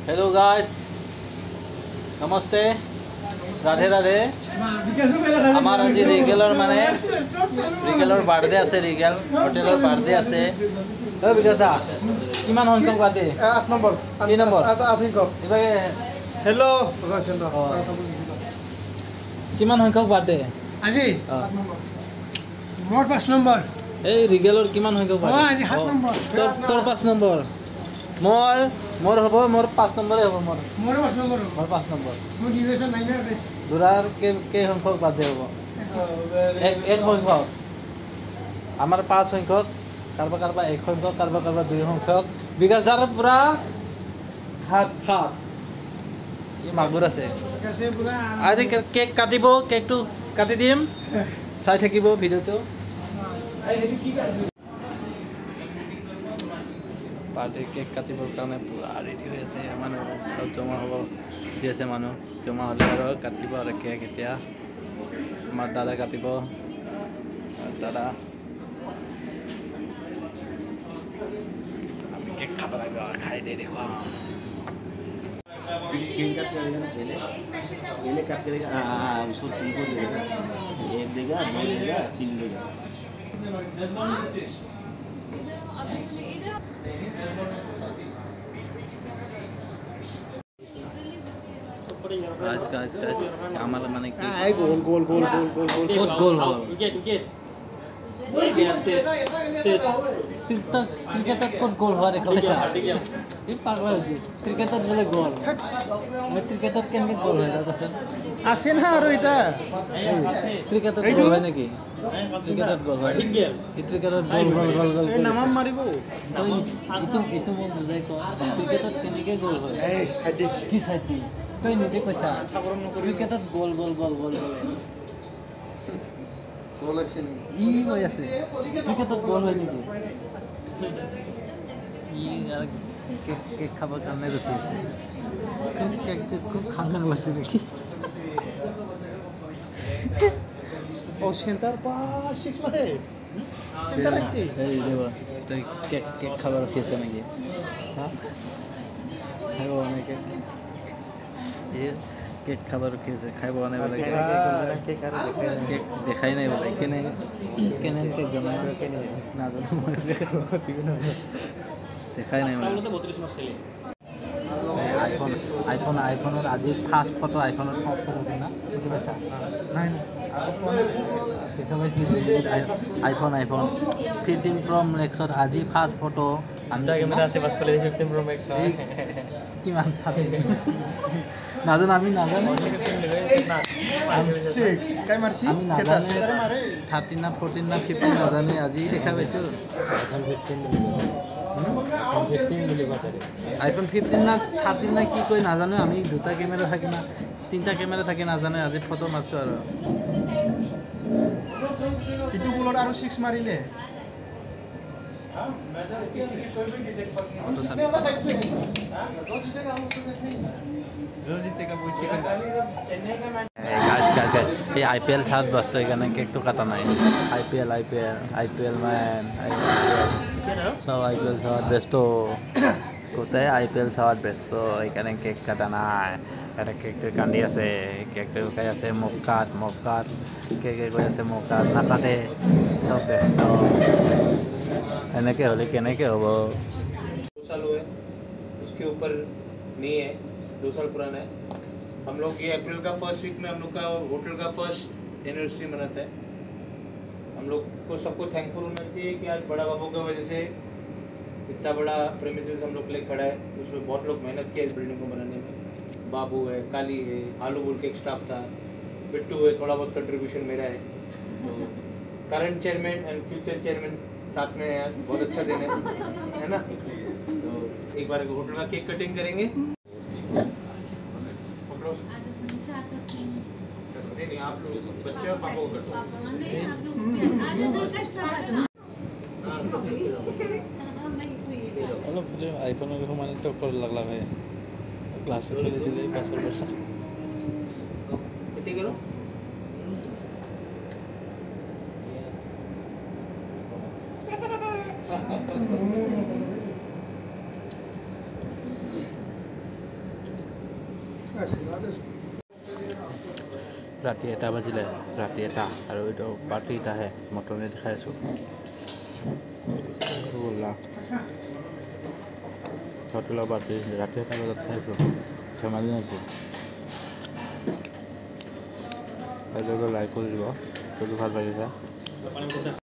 hello guys नमस्ते राधे राधे आमार आज रिगेलर माने रिगेलर बार्थडे आछे रिगेल होटेलर बार्थडे आछे ओ विकास दा किमान संख्यक बार्थडे 8 नम्बर 3 नम्बर इबागे हेलो किमान संख्यक बार्थडे আজি मोर 5 नम्बर ए रिगेलर किमान संख्यक बार्थडे আজি 7 नम्बर তোর 5 नम्बर मोर हबो मोर 5 नम्बर हबो मोर 5 नम्बर मोर 5 नम्बर मोर डिविजन নাই না রে দুরার কে সংখ্যক বাদে হবো এক সংখ্যক আমার 5 সংখ্যক কারবা কারবা এক সংখ্যক কারবা কারবা দুই সংখ্যক বিকাশার পুরা হাত হাত এই মাগুর আছে কাছে পুরা আজ কেক কাটিব কেকটো কাটি দিম চাই থাকিব ভিডিওটো এই হেডি কি কাটি पार्टी केक काटिबर कारण पूरा रेडी हो আছে মানুহ জমা হ'ব দি আছে মানুহ জমা হ'লে আৰু কাটিব আৰু কেক এতিয়া আমাৰ দাদা কাটিব দাদা আমি কেক খাব লাগিব খাই দে দেখো केक काट करेगा ना पहले काट करेगा उसको तीन को देगा एक देगा दो देगा तीन देगा आज का हमारा माने की आई गोल गोल गोल गोल गोल गोल बहुत गोल हो विकेट क्रिकेटत कत गोल हुआ देखा पाइছা এই পাগল হৈছে ক্রিকেটত বলে গোল মই ক্রিকেটত কেনকে গোল হয় তাছন আছে না আর এটা ক্রিকেটত গোল হয় নাকি ক্রিকেটত গোল হয় ক্রিকেটত গোল গোল গোল গোল এই নাম মারিব তো ইটো মই বুজাই ক ক্রিকেটত কেনকে গোল হয় এই সাইডে কি সাইডে তই নিজে কৈছা ক্রিকেটত গোল গোল গোল গোল গোল আছে ই হৈ আছে ক্রিকেটত গোল হয় নেকি ই আর কেক খাবার কারণে রুচি আছে কেক খুব খাঙ্গান লাগছে নাকি ও সেন্টার পা 6 মারে সেন্টার আছে এই দেবা তুই কেক কেক খাবার খেয়েছে নাকি হ্যাঁ খাইব অনেকে এই কেক খাবার খেয়েছে খাইব অনেক বলে কেক আর কেক দেখাই নাই বলে কেনে কেনে কেক জানা কেনে না জানো দেখাই নাই মানে 32 মাস ছেলে আইফোনের আজি ফার্স্ট ফটো আইফোনের ফার্স্ট ফটো না বুঝতে পারছ নাই না দেখা পাইছি আইফোন 15 প্রো ম্যাক্সৰ আজি ফার্স্ট ফটো আমি ক্যামেরা আছে বাস ফলে 15 প্রো ম্যাক্স হয় কিমান থাকে নাজানো আমি নাজানো 6 কাই মারছি আমি নাজানো 13 না 14 না 15 নাজানো আজি দেখা পাইছো আইফোন 15 না 13 না কি কই নাজানো আমি দুটা ক্যামেরা থাকে না তিনটা ক্যামেরা থাকে নাজানো আজি ফটো মারছো আর ইটো গোলৰ আৰু 6 মাৰিলে ফটো চাবি গাইস এই আইপিএল সাত ব্যস্ত এখানে কেকটো কাটা নাই আইপিএল ম্যান সব আইপিএল সাত ব্যস্ত কোথায় আইপিএল সাত ব্যস্ত এখানে কেক কাটা নাই এখানে কেকটো কান্দি আছে কেকটো খাই আছে মুখ কাট কেকে কৈ আছে মুখ কাট নাকাটে সব ব্যস্ত এনেকে হলে কেনেকে হ'ব 2 साल हुए उसके ऊपर नहीं है 2 साल पुराना है हम लोग ये अप्रैल का फर्स्ट वीक में हम लोग का होटल का फर्स्ट एनिवर्सरी मनाता है हम लोग को सबको थैंकफुल होना चाहिए कि आज बड़ा बाबू की वजह से इतना बड़ा प्रेमिसेस हम लोग के लिए खड़ा है उसमें बहुत लोग मेहनत किया इस बिल्डिंग को बनाने में बाबू है काली है आलू बोल के एक स्टाफ था बिट्टू है थोड़ा बहुत कंट्रीब्यूशन मेरा है तो current chairman and future chairman साथ में है बहुत अच्छा दिन है ना तो एक बार होटल का केक कटिंग करेंगे नहीं आप लोग बच्चे और पापा को कटो অলপ আইফোনের সমানে টক্কর লাগলা হয় গ্লাস খুলে দিলে পাসওয়ার্ড বসা कितने करो ৰাতি 1টা বাজিলে ৰাতি 1টা আৰু এইটো পাৰ্টি এটাহে মটনে দেখাই আছোঁ হোটেলৰ পাৰ্টি ৰাতি 1টা বজাত খাইছোঁ ধেমালি নেকি লাইক কৰি দিব যদি ভাল লাগিছে